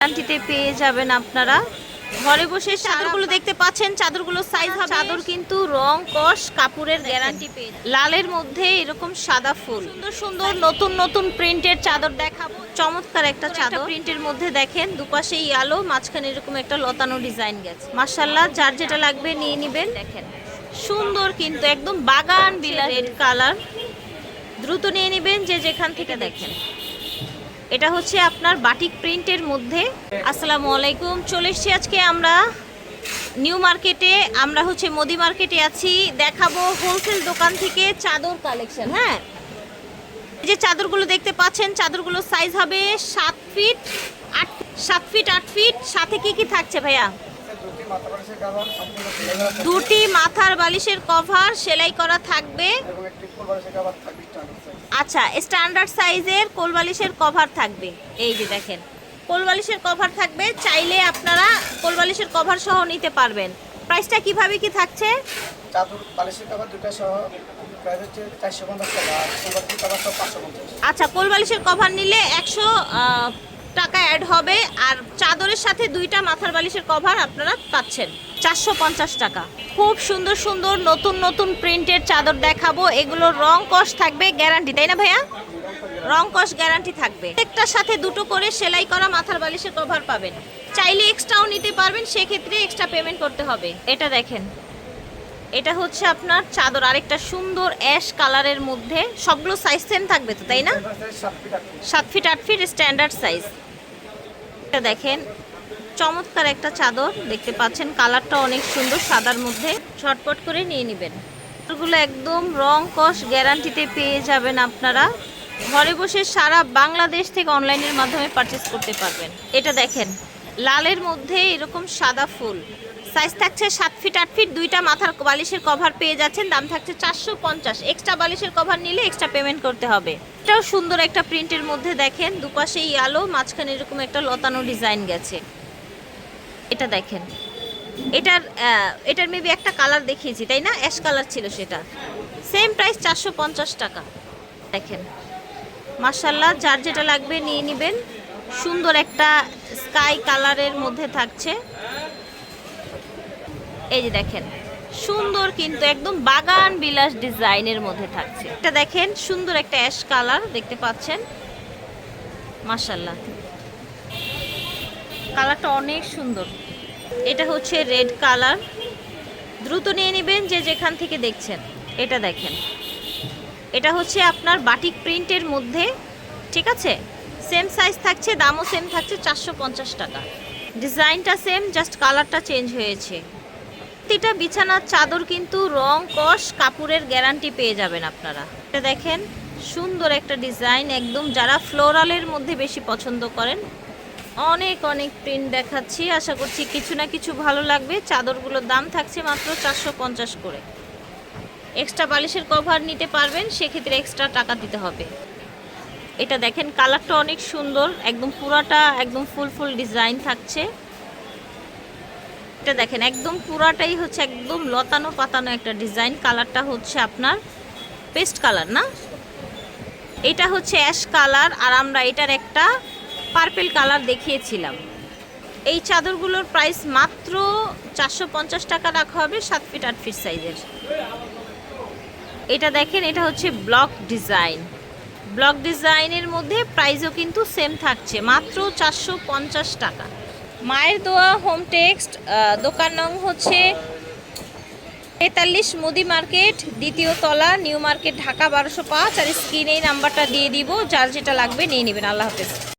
গ্যারান্টিতে পেয়ে যাবেন আপনারা। ঘরে বসে চাদরগুলো দেখতে পাচ্ছেন, চাদরগুলোর সাইজ হবে, চাদর কিন্তু রং কস কাপড়ের গ্যারান্টি পেয়ে যাবেন। লালের মধ্যে এরকম সাদা ফুল, সুন্দর সুন্দর নতুন নতুন প্রিন্টের চাদর দেখাবো। চমৎকার একটা চাদর প্রিন্টের মধ্যে দেখেন, দুপাশে আলো, মাঝখানে এরকম একটা লতানো ডিজাইন গেছে। মাশাআল্লাহ, যার যেটা লাগবে নিয়ে নেবেন। দেখেন সুন্দর, কিন্তু একদম বাগান বিলাস রেড কালার। দ্রুত নিয়ে নেবেন যে যেখান থেকে। দেখেন এটা হচ্ছে আপনার বাটিক প্রিন্টের মধ্যে। আসসালামু আলাইকুম, চলে এসেছি আজকে আমরা নিউ মার্কেটে। আমরা হচ্ছে মোদি মার্কেটে আছি, দেখাবো হোলসেল দোকান থেকে চাদর কালেকশন। হ্যাঁ, এই যে চাদরগুলো দেখতে পাচ্ছেন, চাদরগুলোর সাইজ হবে 7 ফিট 8 ফিট। সাথে কি কি থাকছে ভাইয়া? দুটি মাথার বালিশের কভার সেলাই করা থাকবে। আচ্ছা, স্ট্যান্ডার্ড সাইজের কোল বালিশের কভার থাকবে। এই যে দেখেন কোল বালিশের কভার থাকবে, চাইলে আপনারা কোল বালিশের কভার সহ নিতে পারবেন। প্রাইসটা কিভাবে কি থাকছে? চাদর বালিশের কভার দুটো সহ প্রাইস হচ্ছে 450 টাকা, আর কোল বালিশের কভার সহ 550। আচ্ছা, কোল বালিশের কভার নিলে 100 টাকা অ্যাড হবে, আর চাদরের সাথে দুইটা মাথার বালিশের কভার আপনারা পাচ্ছেন 450 টাকা। খুব সুন্দর সুন্দর নতুন নতুন প্রিন্টের চাদর দেখাবো। এগুলোর রং কস থাকবে গ্যারান্টি, তাই না ভাইয়া? রং কস গ্যারান্টি থাকবে। একটার সাথে দুটো করে সেলাই করা মাথার বালিশের কভার পাবেন। চাইলে এক্সট্রাও নিতে পারবেন, সেক্ষেত্রে এক্সট্রা পেমেন্ট করতে হবে। এটা দেখেন, এটা হচ্ছে আপনার চাদর, আরেকটা সুন্দর অ্যাশ কালারের মধ্যে। সবগুলো সাইজ সেম থাকবে তো, তাই না? 7 ফিট 8 ফিট স্ট্যান্ডার্ড সাইজ। এটা দেখেন চমৎকার একটা চাদর দেখতে পাচ্ছেন, কালারটা অনেক সুন্দর, সাদার মধ্যে। ঝটপট করে নিয়ে নেবেন। চাদরগুলো একদম রং কস গ্যারান্টিতে পেয়ে যাবেন আপনারা। ঘরে বসে সারা বাংলাদেশ থেকে অনলাইনের মাধ্যমে পারচেস করতে পারবেন। এটা দেখেন লালের মধ্যে এরকম সাদা ফুল, সাইজ থাকছে 7 ফিট 8 ফিট। দুইটা মাথার বালিশের কভার পেয়ে যাচ্ছেন, দাম থাকছে 450। এক্সট্রা বালিশের কভার নিলে এক্সট্রা পেমেন্ট করতে হবে। এটাও সুন্দর একটা প্রিন্টের মধ্যে দেখেন, দুপাশে আলো, মাঝখানে এরকম একটা লতানো ডিজাইন গেছে। এটা দেখেন, এটার মেবি একটা কালার দেখিয়েছি, তাই না? অ্যাশ কালার ছিল, সেটা সেম প্রাইস 450 টাকা। দেখেন মাশাআল্লাহ, যার যেটা লাগবে নিয়ে নেবেন। সুন্দর একটা স্কাই কালারের মধ্যে থাকছে। এই যে দেখেন সুন্দর, কিন্তু একদম বাগান বিলাস ডিজাইনের মধ্যে থাকছে। এটা দেখেন সুন্দর একটা অ্যাশ কালার দেখতে পাচ্ছেন। মাশাআল্লাহ, কালারটা অনেক সুন্দর। এটা হচ্ছে রেড কালার। দ্রুত নিয়ে নেবেন যে যেখান থেকে দেখছেন। এটা দেখেন, এটা হচ্ছে আপনার বাটিক প্রিন্টের মধ্যে, ঠিক আছে? সেম সাইজ থাকছে, দামও সেম থাকছে 450 টাকা। ডিজাইনটা সেম, জাস্ট কালারটা চেঞ্জ হয়েছে। প্রতিটা বিছানার চাদর কিন্তু রং কস কাপড়ের গ্যারান্টি পেয়ে যাবেন আপনারা। এটা দেখেন সুন্দর একটা ডিজাইন, একদম যারা ফ্লোরালের মধ্যে বেশি পছন্দ করেন। অনেক অনেক প্রিন্ট দেখাচ্ছি, আশা করছি কিছু না কিছু ভালো লাগবে। চাদরগুলোর দাম থাকছে মাত্র 450 করে। এক্সট্রা বালিশের কভার নিতে পারবেন, সেক্ষেত্রে এক্সট্রা টাকা দিতে হবে। এটা দেখেন কালারটা অনেক সুন্দর, একদম পুরাটা একদম ফুল ফুল ডিজাইন থাকছে। এটা দেখেন একদম পুরাটাই হচ্ছে একদম লতানো পাতানো একটা ডিজাইন। কালারটা হচ্ছে আপনার পেস্ট কালার, না? এটা হচ্ছে অ্যাশ কালার, আর আমরা এটার একটা পার্পল কালার দেখিয়েছিলাম। এই চাদরগুলোর প্রাইস মাত্র 450 টাকা রাখা হবে, 7 ফিট 8 ফিট সাইজের। এটা দেখেন, এটা হচ্ছে ব্লক ডিজাইন। ব্লক ডিজাইনের মধ্যে প্রাইসও কিন্তু সেম থাকছে, মাত্র 450 টাকা। মায়ের দোয়া হোম টেক্সট, দোকান নং হচ্ছে 43 মুদি মার্কেট, দ্বিতীয় তলা, নিউ মার্কেট, ঢাকা 1205। আর স্ক্রিনে এই নাম্বারটা দিয়ে দিব, যার যেটা লাগবে নিয়ে নেবেন। আল্লাহ হাফেজ।